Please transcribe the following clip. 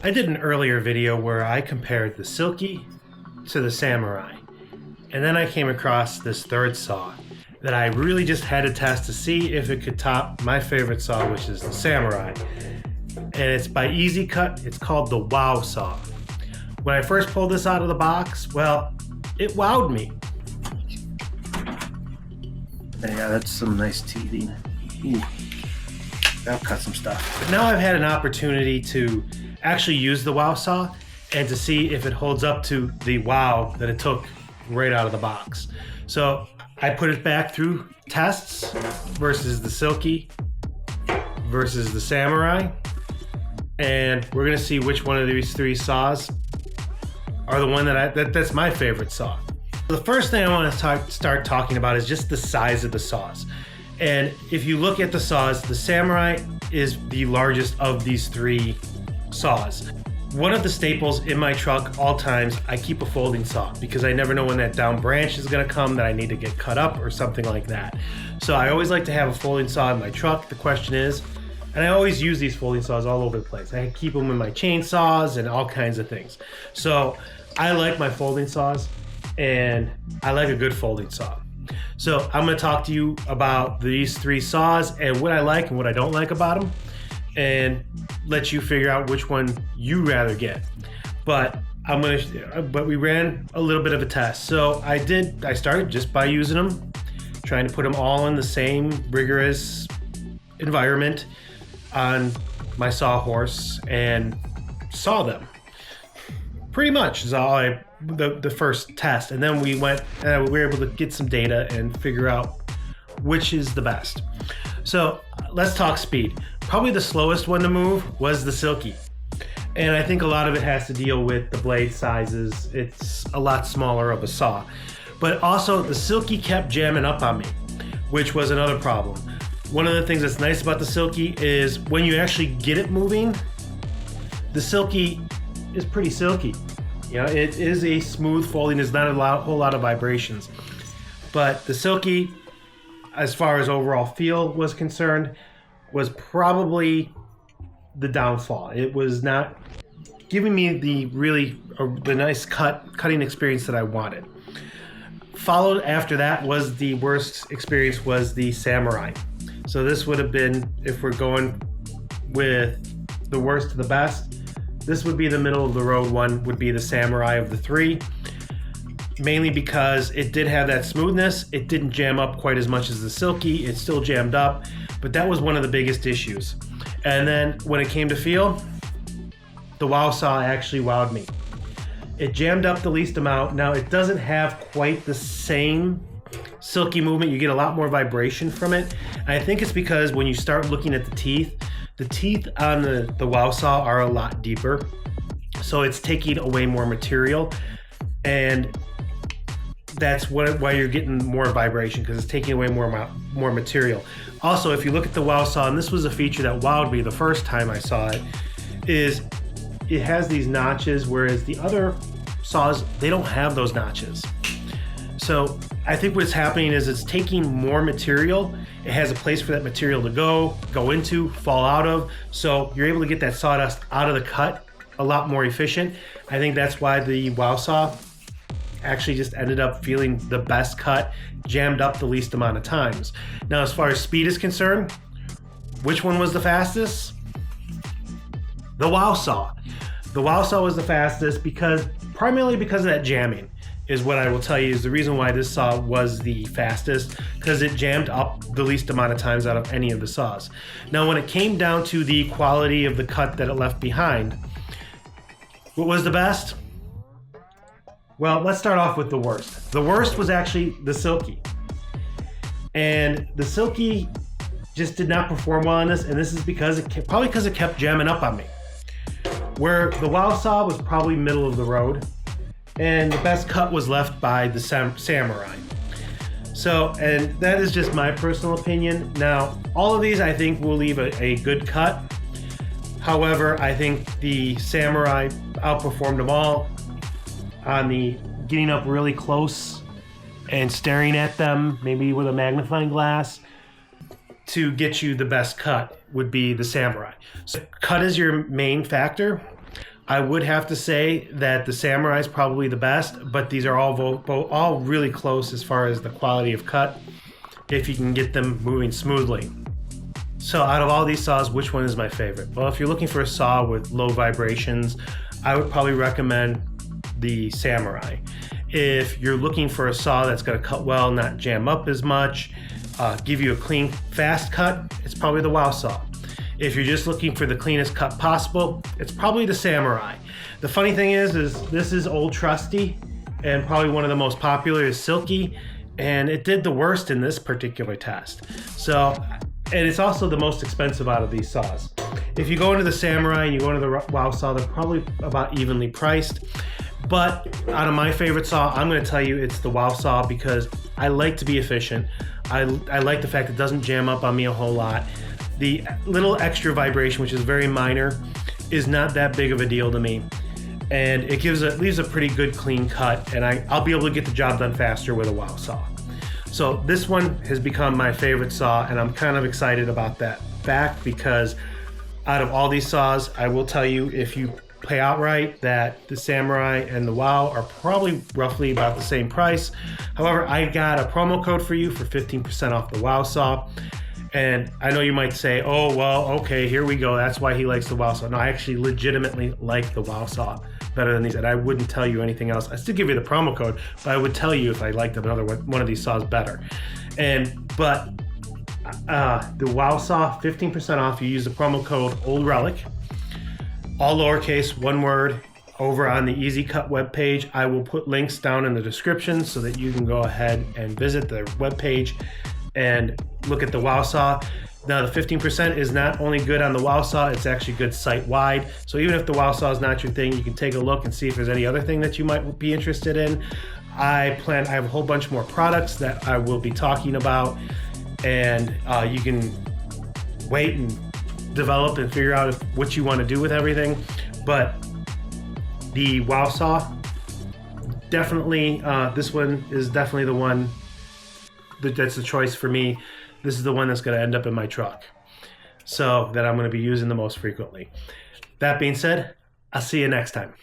I did an earlier video where I compared the Silky to the Samurai, and then I came across this third saw that I really just had to test to see if it could top my favorite saw, which is the Samurai. And it's by Easy Cut. It's called the Wow Saw. When I first pulled this out of the box, well, it wowed me. Yeah, that's some nice teething. Ooh, that'll cut some stuff. But now I've had an opportunity to actually use the Wow Saw and to see if it holds up to the wow that it took right out of the box. So I put it back through tests versus the Silky versus the Samurai, and we're gonna see which one of these three saws are the one that's my favorite saw. The first thing I want to start talking about is just the size of the saws. And if you look at the saws, the Samurai is the largest of these three saws. One of the staples in my truck all times, I keep a folding saw because I never know when that down branch is gonna come that I need to get cut up or something like that. So I always like to have a folding saw in my truck. The question is, and I always use these folding saws all over the place. I keep them in my chainsaws and all kinds of things. So I like my folding saws, and I like a good folding saw. So I'm gonna talk to you about these three saws and what I like and what I don't like about them, and let you figure out which one you rather get. But we ran a little bit of a test. So I started just by using them, trying to put them all in the same rigorous environment on my sawhorse and saw them. Pretty much is all the first test, and then we were able to get some data and figure out which is the best. So let's talk speed. Probably the slowest one to move was the Silky, and I think a lot of it has to deal with the blade sizes. It's a lot smaller of a saw, but also the Silky kept jamming up on me, which was another problem. One of the things that's nice about the Silky is when you actually get it moving, the Silky is pretty silky. You know, it is a smooth folding. There's not a whole lot of vibrations. But the Silky, as far as overall feel was concerned, was probably the downfall. It was not giving me the nice cutting experience that I wanted. Followed after that was the worst experience was the Samurai. So this would have been, if we're going with the worst to the best, this would be the middle of the road one, would be the Samurai of the three. Mainly because it did have that smoothness. It didn't jam up quite as much as the Silky. It still jammed up, but that was one of the biggest issues. And then when it came to feel, the Wow Saw actually wowed me. It jammed up the least amount. Now it doesn't have quite the same silky movement. You get a lot more vibration from it. And I think it's because when you start looking at the teeth on the Wow Saw are a lot deeper. So it's taking away more material, and that's why you're getting more vibration, because it's taking away more material. Also, if you look at the Wow Saw, and this was a feature that wowed me the first time I saw it, is it has these notches, whereas the other saws, they don't have those notches. So I think what's happening is it's taking more material. It has a place for that material to go into, fall out of. So you're able to get that sawdust out of the cut a lot more efficient. I think that's why the Wow Saw actually just ended up feeling the best cut, jammed up the least amount of times. Now, as far as speed is concerned, which one was the fastest? The Wow Saw. The Wow Saw was the fastest primarily because of that jamming, is what I will tell you is the reason why this saw was the fastest, because it jammed up the least amount of times out of any of the saws. Now, when it came down to the quality of the cut that it left behind, what was the best? Well, let's start off with the worst. The worst was actually the Silky. And the Silky just did not perform well on this, and this is probably because it kept jamming up on me. Where the Wow Saw was probably middle of the road, and the best cut was left by the Samurai. So, and that is just my personal opinion. Now, all of these I think will leave a good cut. However, I think the Samurai outperformed them all on the getting up really close and staring at them, maybe with a magnifying glass, to get you the best cut would be the Samurai. So cut is your main factor. I would have to say that the Samurai is probably the best, but these are all really close as far as the quality of cut, if you can get them moving smoothly. So out of all these saws, which one is my favorite? Well, if you're looking for a saw with low vibrations, I would probably recommend the Samurai. If you're looking for a saw that's going to cut well, not jam up as much, give you a clean, fast cut, it's probably the Wowsaw. If you're just looking for the cleanest cut possible, it's probably the Samurai. The funny thing is this is old trusty, and probably one of the most popular is Silky, and it did the worst in this particular test. So, and it's also the most expensive out of these saws. If you go into the Samurai and you go into the Wowsaw, they're probably about evenly priced. But out of my favorite saw, I'm going to tell you it's the Wowsaw, because I like to be efficient. I like the fact it doesn't jam up on me a whole lot. The little extra vibration, which is very minor, is not that big of a deal to me. And it leaves a pretty good clean cut, and I'll be able to get the job done faster with a Wowsaw. So this one has become my favorite saw, and I'm kind of excited about that fact, because out of all these saws, I will tell you, if you pay outright, that the Samurai and the Wow are probably roughly about the same price. However, I got a promo code for you for 15% off the Wowsaw. And I know you might say, oh, well, okay, here we go. That's why he likes the Wowsaw. No, I actually legitimately like the Wowsaw better than these. And I wouldn't tell you anything else. I still give you the promo code, but I would tell you if I liked another one of these saws better. But the Wowsaw, 15% off. You use the promo code Old Relic, all lowercase, one word, over on the Easy Cut webpage. I will put links down in the description so that you can go ahead and visit the webpage and look at the Wowsaw. Now, the 15% is not only good on the Wowsaw, it's actually good site-wide. So even if the Wowsaw is not your thing, you can take a look and see if there's any other thing that you might be interested in. I have a whole bunch more products that I will be talking about, and you can wait and develop and figure out what you want to do with everything. But the Wowsaw, definitely, this one is definitely the one that's the choice for me. This is the one that's going to end up in my truck, so that I'm going to be using the most frequently. That being said, I'll see you next time.